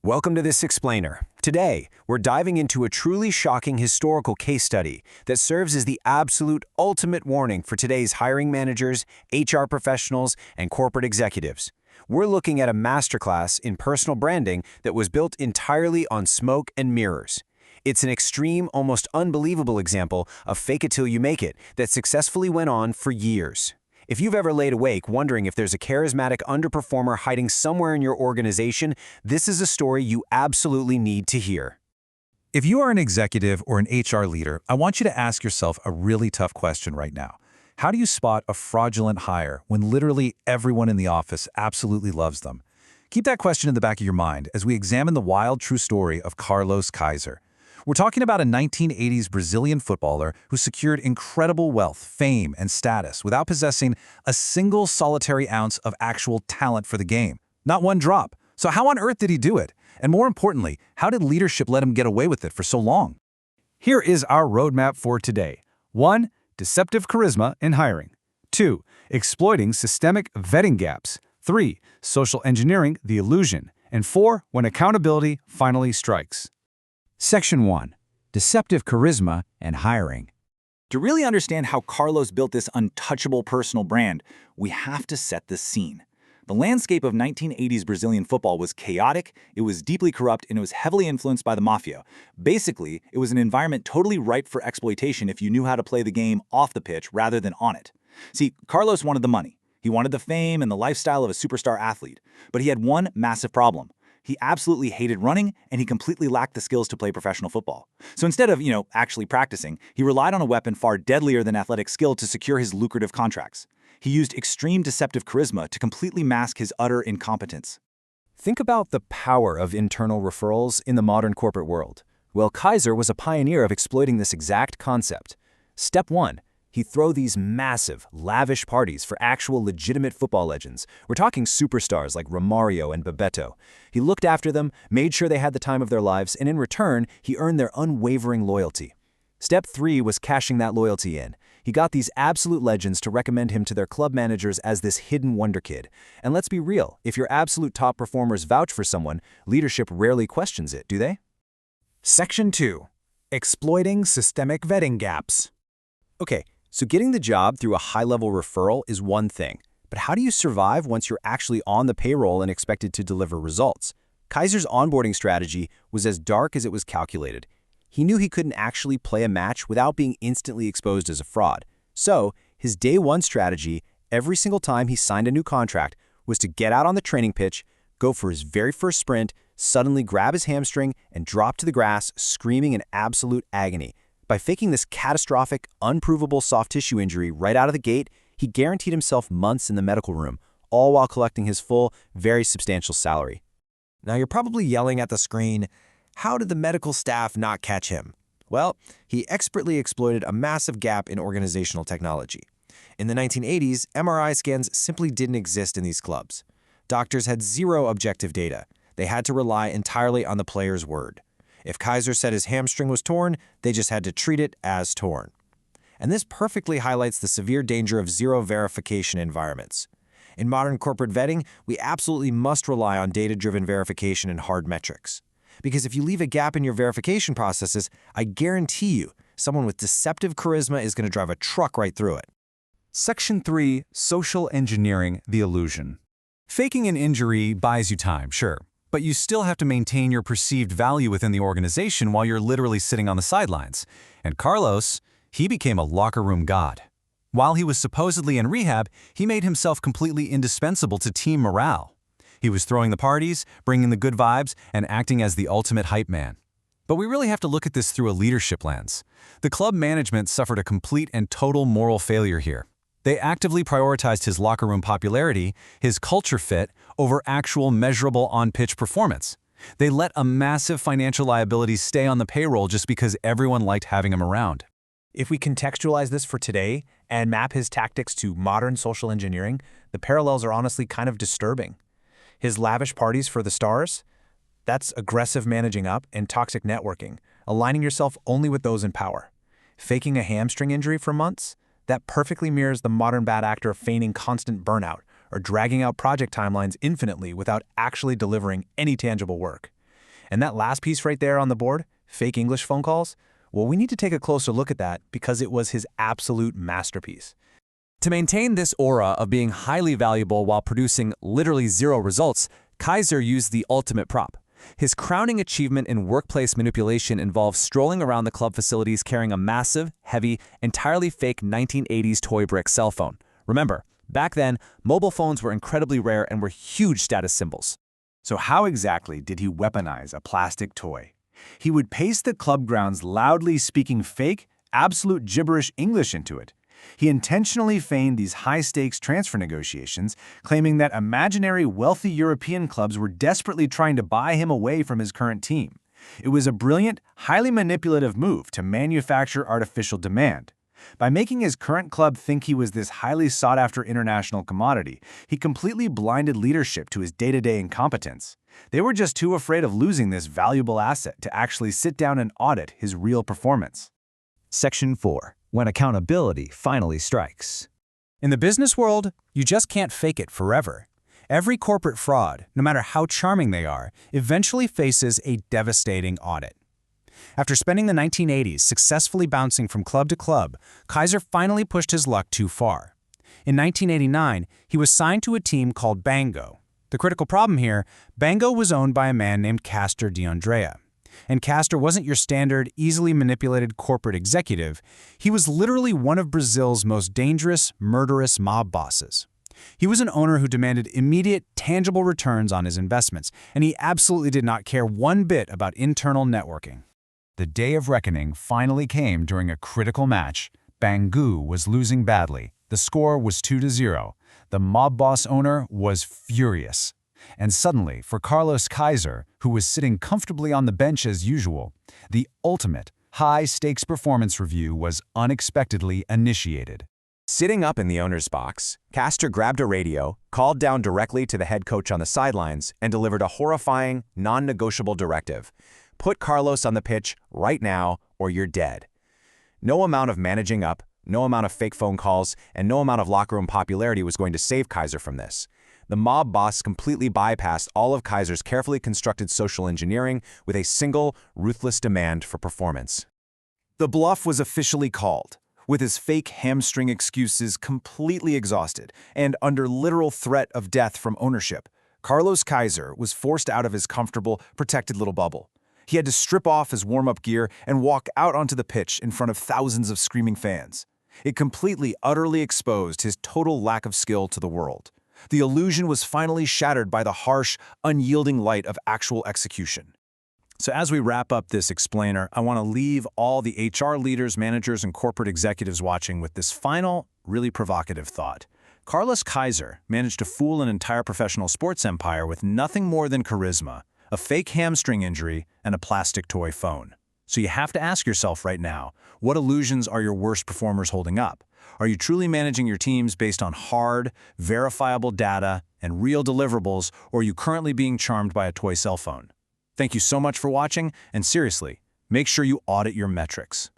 Welcome to This Explainer. Today, we're diving into a truly shocking historical case study that serves as the absolute ultimate warning for today's hiring managers, HR professionals, and corporate executives. We're looking at a masterclass in personal branding that was built entirely on smoke and mirrors. It's an extreme, almost unbelievable example of fake it till you make it that successfully went on for years. If you've ever laid awake wondering if there's a charismatic underperformer hiding somewhere in your organization, this is a story you absolutely need to hear. If you are an executive or an HR leader, I want you to ask yourself a really tough question right now. How do you spot a fraudulent hire when literally everyone in the office absolutely loves them? Keep that question in the back of your mind as we examine the wild true story of Carlos Kaiser. We're talking about a 1980s Brazilian footballer who secured incredible wealth, fame, and status without possessing a single solitary ounce of actual talent for the game. Not one drop. So how on earth did he do it? And more importantly, how did leadership let him get away with it for so long? Here is our roadmap for today. 1. Deceptive charisma in hiring. 2. Exploiting systemic vetting gaps. 3. Social engineering the illusion. And 4. When accountability finally strikes. Section 1. Deceptive charisma and hiring. To really understand how Carlos built this untouchable personal brand, we have to set the scene. The landscape of 1980s Brazilian football was chaotic, it was deeply corrupt, and it was heavily influenced by the Mafia. Basically, it was an environment totally ripe for exploitation if you knew how to play the game off the pitch rather than on it. See, Carlos wanted the money. He wanted the fame and the lifestyle of a superstar athlete. But he had one massive problem. He absolutely hated running, and he completely lacked the skills to play professional football. So instead of, actually practicing, he relied on a weapon far deadlier than athletic skill to secure his lucrative contracts. He used extreme deceptive charisma to completely mask his utter incompetence. Think about the power of internal referrals in the modern corporate world. Well, Kaiser was a pioneer of exploiting this exact concept. Step 1. He'd throw these massive, lavish parties for actual legitimate football legends. We're talking superstars like Romario and Bebeto. He looked after them, made sure they had the time of their lives, and in return, he earned their unwavering loyalty. Step 3 was cashing that loyalty in. He got these absolute legends to recommend him to their club managers as this hidden wonder kid. And let's be real, if your absolute top performers vouch for someone, leadership rarely questions it, do they? Section 2. Exploiting systemic vetting gaps. Okay. So getting the job through a high-level referral is one thing, but how do you survive once you're actually on the payroll and expected to deliver results? Kaiser's onboarding strategy was as dark as it was calculated. He knew he couldn't actually play a match without being instantly exposed as a fraud. So his day one strategy, every single time he signed a new contract, was to get out on the training pitch, go for his very first sprint, suddenly grab his hamstring, and drop to the grass, screaming in absolute agony. By faking this catastrophic, unprovable soft tissue injury right out of the gate, he guaranteed himself months in the medical room, all while collecting his full, very substantial salary. Now you're probably yelling at the screen, how did the medical staff not catch him? Well, he expertly exploited a massive gap in organizational technology. In the 1980s, MRI scans simply didn't exist in these clubs. Doctors had zero objective data. They had to rely entirely on the player's word. If Kaiser said his hamstring was torn, they just had to treat it as torn. And this perfectly highlights the severe danger of zero verification environments. In modern corporate vetting, we absolutely must rely on data-driven verification and hard metrics. Because if you leave a gap in your verification processes, I guarantee you, someone with deceptive charisma is going to drive a truck right through it. Section 3. Social engineering the illusion. Faking an injury buys you time, sure. But you still have to maintain your perceived value within the organization while you're literally sitting on the sidelines. And Carlos, he became a locker room god. While he was supposedly in rehab, he made himself completely indispensable to team morale. He was throwing the parties, bringing the good vibes, and acting as the ultimate hype man. But we really have to look at this through a leadership lens. The club management suffered a complete and total moral failure here. They actively prioritized his locker room popularity, his culture fit, over actual measurable on-pitch performance. They let a massive financial liability stay on the payroll just because everyone liked having him around. If we contextualize this for today and map his tactics to modern social engineering, the parallels are honestly kind of disturbing. His lavish parties for the stars? That's aggressive managing up and toxic networking, aligning yourself only with those in power. Faking a hamstring injury for months? That perfectly mirrors the modern bad actor feigning constant burnout or dragging out project timelines infinitely without actually delivering any tangible work. And that last piece right there on the board, fake English phone calls, well, we need to take a closer look at that because it was his absolute masterpiece. To maintain this aura of being highly valuable while producing literally zero results, Kaiser used the ultimate prop. His crowning achievement in workplace manipulation involves strolling around the club facilities carrying a massive, heavy, entirely fake 1980s toy brick cell phone. Remember, back then, mobile phones were incredibly rare and were huge status symbols. So how exactly did he weaponize a plastic toy? He would pace the club grounds loudly speaking fake, absolute gibberish English into it. He intentionally feigned these high-stakes transfer negotiations, claiming that imaginary wealthy European clubs were desperately trying to buy him away from his current team. It was a brilliant, highly manipulative move to manufacture artificial demand. By making his current club think he was this highly sought-after international commodity, he completely blinded leadership to his day-to-day incompetence. They were just too afraid of losing this valuable asset to actually sit down and audit his real performance. Section 4. When accountability finally strikes. In the business world, you just can't fake it forever. Every corporate fraud, no matter how charming they are, eventually faces a devastating audit. After spending the 1980s successfully bouncing from club to club, Kaiser finally pushed his luck too far. In 1989, he was signed to a team called Bangu. The critical problem here, Bangu was owned by a man named Castor de Andrade. And Castor wasn't your standard, easily manipulated corporate executive. He was literally one of Brazil's most dangerous, murderous mob bosses. He was an owner who demanded immediate, tangible returns on his investments, and he absolutely did not care one bit about internal networking. The day of reckoning finally came during a critical match. Bangu was losing badly. The score was 2-0. The mob boss owner was furious. And suddenly, for Carlos Kaiser, who was sitting comfortably on the bench as usual, the ultimate high-stakes performance review was unexpectedly initiated. Sitting up in the owner's box, Castor grabbed a radio, called down directly to the head coach on the sidelines, and delivered a horrifying, non-negotiable directive. Put Carlos on the pitch right now, or you're dead. No amount of managing up, no amount of fake phone calls, and no amount of locker room popularity was going to save Kaiser from this. The mob boss completely bypassed all of Kaiser's carefully constructed social engineering with a single, ruthless demand for performance. The bluff was officially called. With his fake hamstring excuses completely exhausted and under literal threat of death from ownership, Carlos Kaiser was forced out of his comfortable, protected little bubble. He had to strip off his warm-up gear and walk out onto the pitch in front of thousands of screaming fans. It completely, utterly exposed his total lack of skill to the world. The illusion was finally shattered by the harsh, unyielding light of actual execution. So as we wrap up this explainer, I want to leave all the HR leaders, managers, and corporate executives watching with this final, really provocative thought. Carlos Kaiser managed to fool an entire professional sports empire with nothing more than charisma, a fake hamstring injury, and a plastic toy phone. So you have to ask yourself right now, what illusions are your worst performers holding up? Are you truly managing your teams based on hard, verifiable data and real deliverables, or are you currently being charmed by a toy cell phone? Thank you so much for watching, and seriously, make sure you audit your metrics.